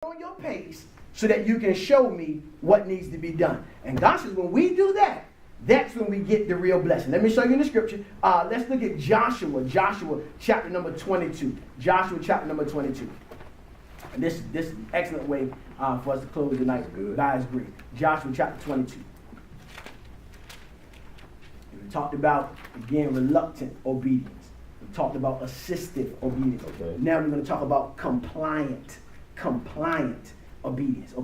on your pace so that you can show me what needs to be done. And God says, when we do that, that's when we get the real blessing. Let me show you in the scripture. Let's look at Joshua chapter number 22. Joshua chapter number 22. And this is an excellent way for us to close tonight. Guys, agree. Joshua chapter 22. We talked about, again, reluctant obedience. We talked about assistive obedience. Okay. Now we're going to talk about compliant obedience.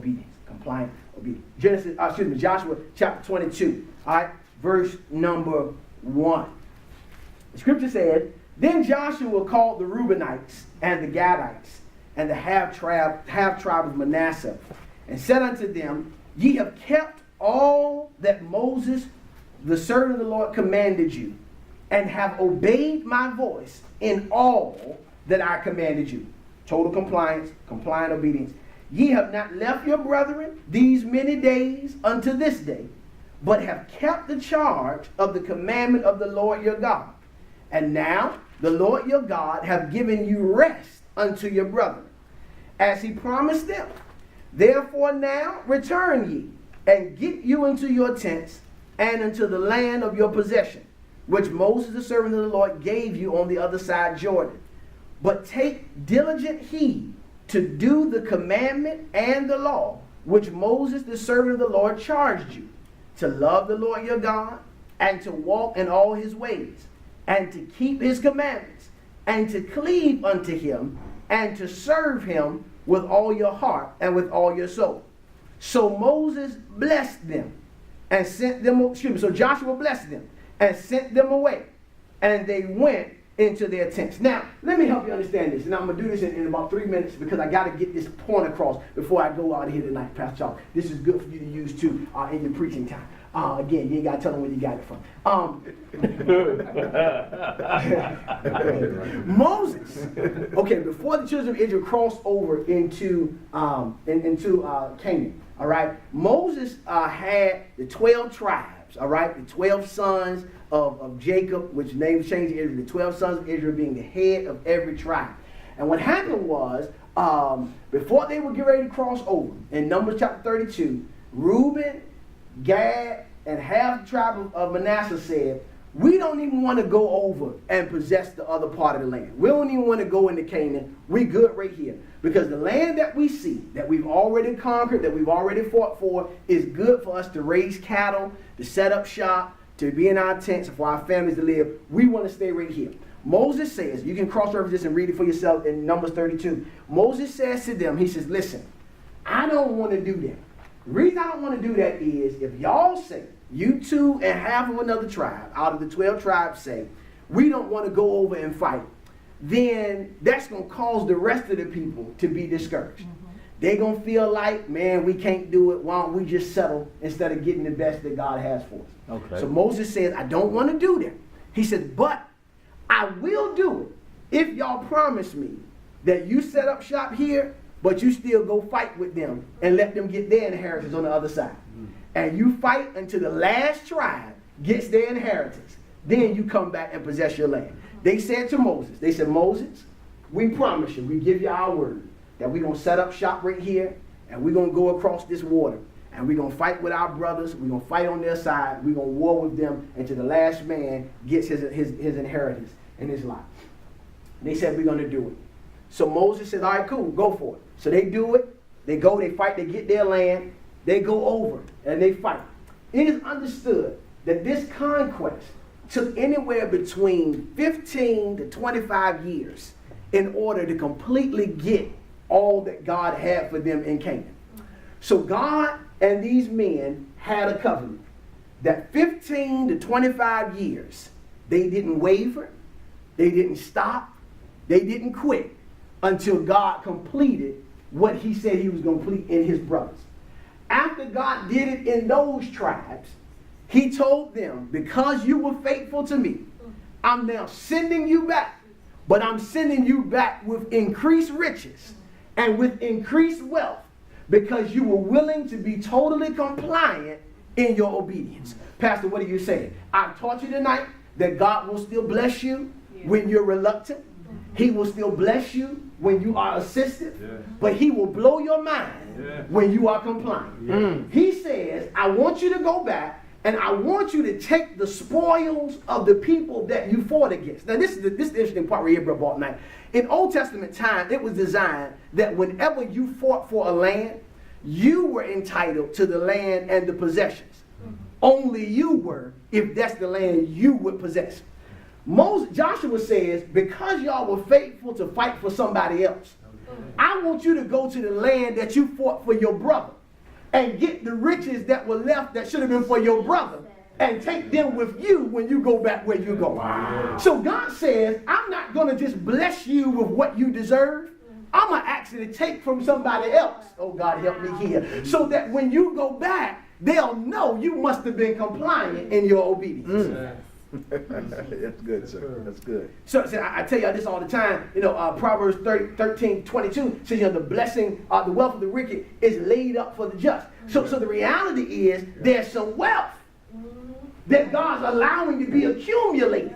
Compliant obedience. Joshua chapter 22. All right, verse number 1. The scripture said, Then Joshua called the Reubenites and the Gadites and the half tribe of Manasseh, and said unto them, Ye have kept all that Moses, the servant of the Lord, commanded you, and have obeyed my voice in all that I commanded you. Total compliance, compliant obedience. Ye have not left your brethren these many days unto this day, but have kept the charge of the commandment of the Lord your God. And now the Lord your God hath given you rest unto your brethren, as he promised them. Therefore now return ye, and get you into your tents, and into the land of your possession, which Moses the servant of the Lord gave you on the other side Jordan. But take diligent heed to do the commandment and the law, which Moses the servant of the Lord charged you, to love the Lord your God, and to walk in all his ways, and to keep his commandments, and to cleave unto him, and to serve him with all your heart and with all your soul. So Moses blessed them and sent them, so Joshua blessed them and sent them away, and they went into their tents. Now, let me help you understand this, and I'm going to do this in about 3 minutes because I got to get this point across before I go out of here tonight, Pastor Charles. This is good for you to use too in your preaching time. Again, you ain't got to tell them where you got it from. Moses, okay, before the children of Israel crossed over into Canaan, all right, Moses had the 12 tribes, all right, the 12 sons of Jacob, which names changed to Israel, the 12 sons of Israel being the head of every tribe. And what happened was, before they would get ready to cross over, in Numbers chapter 32, Reuben, Gad, and half the tribe of Manasseh said, we don't even want to go over and possess the other part of the land. We don't even want to go into Canaan. We good right here. Because the land that we see, that we've already conquered, that we've already fought for, is good for us to raise cattle, to set up shop, to be in our tents, for our families to live. We want to stay right here. Moses says, you can cross-reference this and read it for yourself in Numbers 32. Moses says to them, he says, listen, I don't want to do that. The reason I don't want to do that is if y'all say, you two and half of another tribe, out of the 12 tribes say, we don't want to go over and fight, then that's going to cause the rest of the people to be discouraged. They're going to feel like, man, we can't do it. Why don't we just settle instead of getting the best that God has for us? Okay. So Moses says, I don't want to do that. He said, but I will do it if y'all promise me that you set up shop here, but you still go fight with them and let them get their inheritance on the other side. And you fight until the last tribe gets their inheritance. Then you come back and possess your land. They said to Moses, they said, Moses, we promise you, we give you our word that we're going to set up shop right here, and we're going to go across this water, and we're going to fight with our brothers, we're going to fight on their side, we're going to war with them until the last man gets his inheritance in his life. They said, we're going to do it. So Moses said, all right, cool, go for it. So they do it, they go, they fight, they get their land, they go over, and they fight. It is understood that this conquest took anywhere between 15 to 25 years in order to completely get all that God had for them in Canaan. So God and these men had a covenant that 15 to 25 years, they didn't waver, they didn't stop, they didn't quit until God completed what he said he was going to complete in his brothers. After God did it in those tribes, he told them, because you were faithful to me, I'm now sending you back, but I'm sending you back with increased riches and with increased wealth because you were willing to be totally compliant in your obedience. Pastor, what are you saying? I've taught you tonight that God will still bless you when you're reluctant. He will still bless you when you are assistive, but he will blow your mind when you are compliant. He says, I want you to go back and I want you to take the spoils of the people that you fought against. Now, this is the interesting part right here, Brother Barton. In Old Testament time, it was designed that whenever you fought for a land, you were entitled to the land and the possessions. Only you were, if that's the land you would possess. Joshua says, because y'all were faithful to fight for somebody else, I want you to go to the land that you fought for your brother and get the riches that were left that should have been for your brother and take them with you when you go back where you go. Wow. So God says, I'm not going to just bless you with what you deserve. I'm going to actually take from somebody else. Oh, God, help me here. So that when you go back, they'll know you must have been compliant in your obedience. That's good, sir. That's good. So I tell y'all this all the time. Proverbs 13:22 says, the blessing, the wealth of the wicked is laid up for the just. So the reality is there's some wealth that God's allowing to be accumulated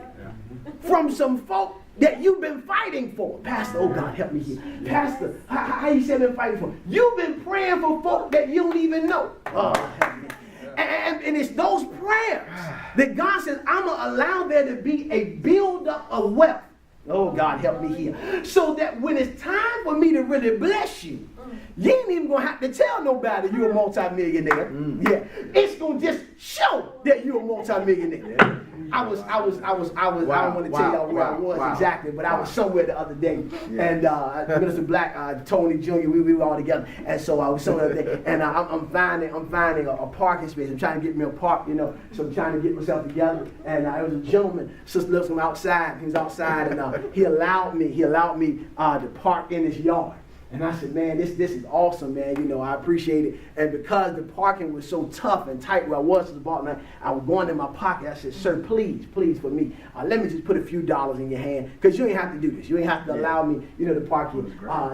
from some folk that you've been fighting for. Pastor, oh God, help me here. Pastor, how you say been fighting for? You've been praying for folk that you don't even know. Oh, help me. And it's those prayers that God says, I'm going to allow there to be a buildup of wealth. Oh, God, help me here. So that when it's time for me to really bless you, you ain't even going to have to tell nobody you're a multimillionaire. Yeah. It's going to just show that you're a multimillionaire. I don't want to tell y'all where I was exactly, but I was somewhere the other day. And Minister Black, Tony Jr., we were all together. And so I was somewhere the other day. And I'm finding a parking space. I'm trying to get me a park, so I'm trying to get myself together. And it was a gentleman, Sister lives from outside. He was outside, and he allowed me to park in his yard. And I said, man, this is awesome, man. I appreciate it. And because the parking was so tough and tight where I was at the bottom, I was going in my pocket. I said, sir, please for me, let me just put a few dollars in your hand, because you ain't have to do this. You ain't have to allow me, to park here.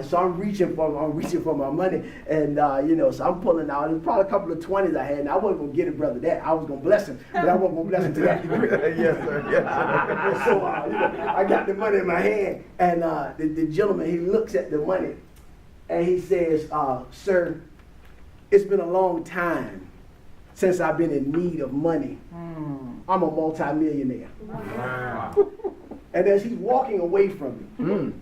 So I'm reaching for my money, and so I'm pulling out. There's probably a couple of 20s I had, and I wasn't gonna get it, brother. That I was gonna bless him, but I wasn't gonna bless him to that degree. Yes, sir. Yes, sir. So I got the money in my hand, and the gentleman, he looks at the money. And he says, sir, it's been a long time since I've been in need of money. I'm a multimillionaire. Wow. And as he's walking away from me,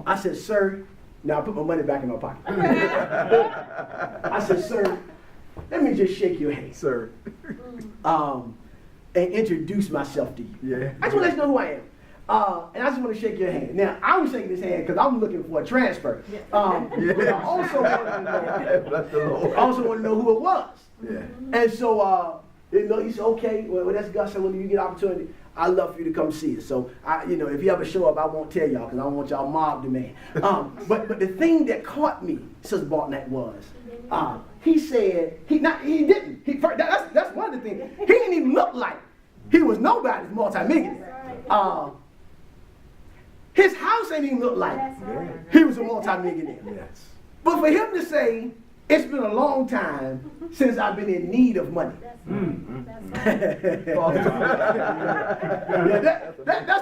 I said, sir, now I put my money back in my pocket. I said, sir, let me just shake your hand. Sir. And introduce myself to you. Yeah. I just want to let you know who I am. And I just want to shake your hand. Now, I was shaking his hand because I'm looking for a transfer. But I also want to know who it was. Yeah. And so, he said, okay, well, that's Gus. I said, when you get an opportunity, I'd love for you to come see us. So, if you ever show up, I won't tell y'all because I don't want y'all mob the man. But the thing that caught me, Sister Barton, was, he said, he didn't. That's one of the things. He didn't even look like he was nobody's multimillionaire. His house ain't even look like he was a multimillionaire. Yes. But for him to say, it's been a long time since I've been in need of money. That's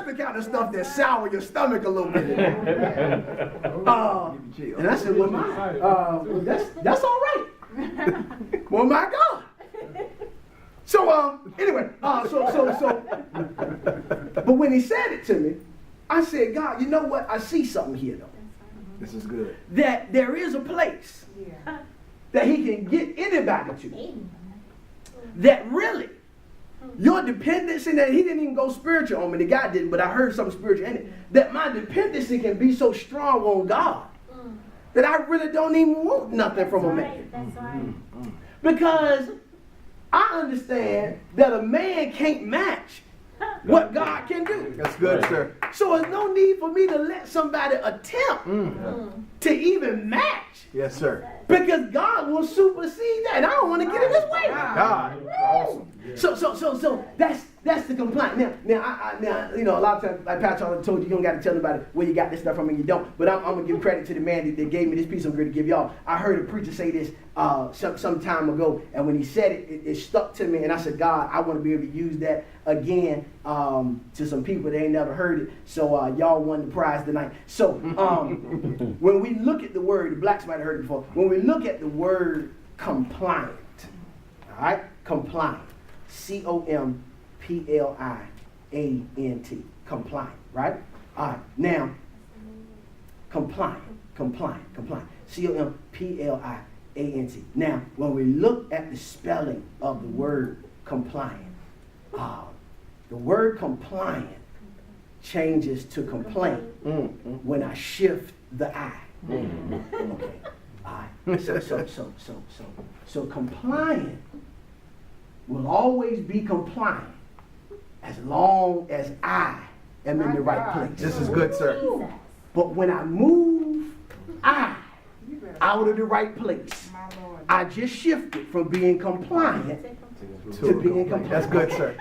the kind of stuff that sour your stomach a little bit. And I said, well, that's all right. Well, my God. So, anyway, but when he said it to me, I said, God, you know what? I see something here, though. This is good. That there is a place that he can get anybody to. That really, your dependency, that he didn't even go spiritual on me, the guy didn't, but I heard something spiritual in it, that my dependency can be so strong on God that I really don't even want nothing from a man. That's right. Because I understand that a man can't match what God can do. That's good, sir. So there's no need for me to let somebody attempt to even match. Yes, sir. Because God will supersede that. And I don't want to get in his way. God. Awesome. So that's the compliant. Now, you know, a lot of times, like Pastor already told you, you don't got to tell nobody where you got this stuff from and you don't. But I'm gonna give credit to the man that gave me this piece. I'm going to give y'all. I heard a preacher say this some time ago, and when he said it, it stuck to me. And I said, God, I want to be able to use that again to some people that ain't never heard it. So y'all won the prize tonight. So when we look at the word, the blacks might have heard it before. When we look at the word compliant, all right, compliant, compliant, compliant, right? All right, now, compliant, compliant, compliant. Now, when we look at the spelling of the word compliant, the word compliant changes to complaint when I shift the I. Okay. All right. So compliant will always be compliant as long as I am in the right place. This is good, sir. But when I move I out of the right place, I just shifted from being compliant to being compliant. That's good, sir.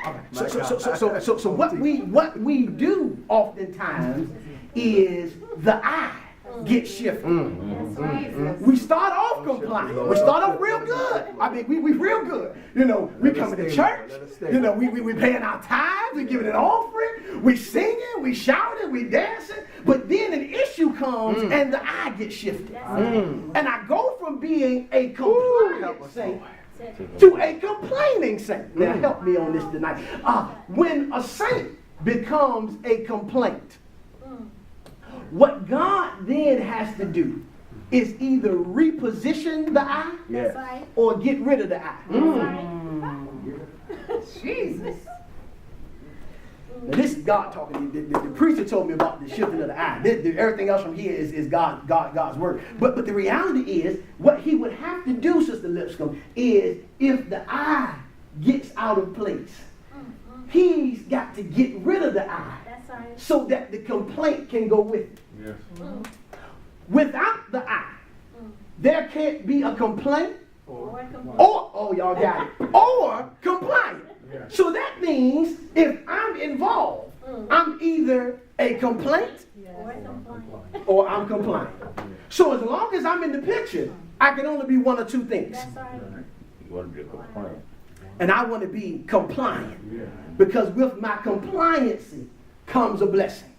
So what we do oftentimes is the I get shifted. We start off compliant. We start off real good. I mean, we real good. You know, we coming to church. You know, we paying our tithes. We giving an offering. We singing. We shouting. We dancing. But then an issue comes and the I get shifted. And I go from being a compliant saint to a complaining saint. Now help me on this tonight. When a saint becomes a complaint, what God then has to do is either reposition the I or get rid of the I. Jesus. Now this is God talking. The preacher told me about the shifting of the I. Everything else from here is God's word. But the reality is, what he would have to do, Sister Lipscomb, is if the I gets out of place, he's got to get rid of the I so that the complaint can go with it. Yes. Without the I, there can't be a complaint or y'all got it, or compliant. So that means if I'm involved, I'm either a complaint or I'm compliant. So as long as I'm in the picture, I can only be one or two things. You want to be a compliant. And I want to be compliant, because with my compliancy comes a blessing.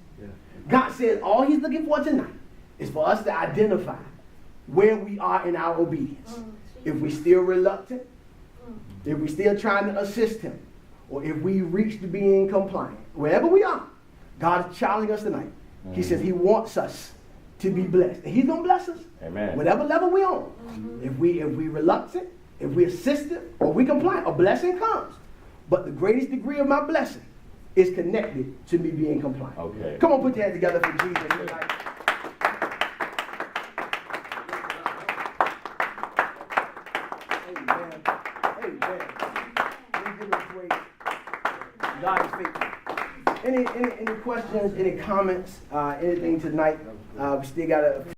God says all he's looking for tonight is for us to identify where we are in our obedience. If we're still reluctant, if we're still trying to assist him, or if we reach to being compliant, wherever we are, God is challenging us tonight. He says he wants us to be blessed. And he's going to bless us. Amen. Whatever level we're on. If we reluctant, if we're assistive, or we compliant, a blessing comes. But the greatest degree of my blessing is connected to me being compliant. Okay. Come on, put your hands together for Jesus tonight. Amen. Amen. We give him praise. God is faithful. Any questions, any comments, anything tonight? We still got a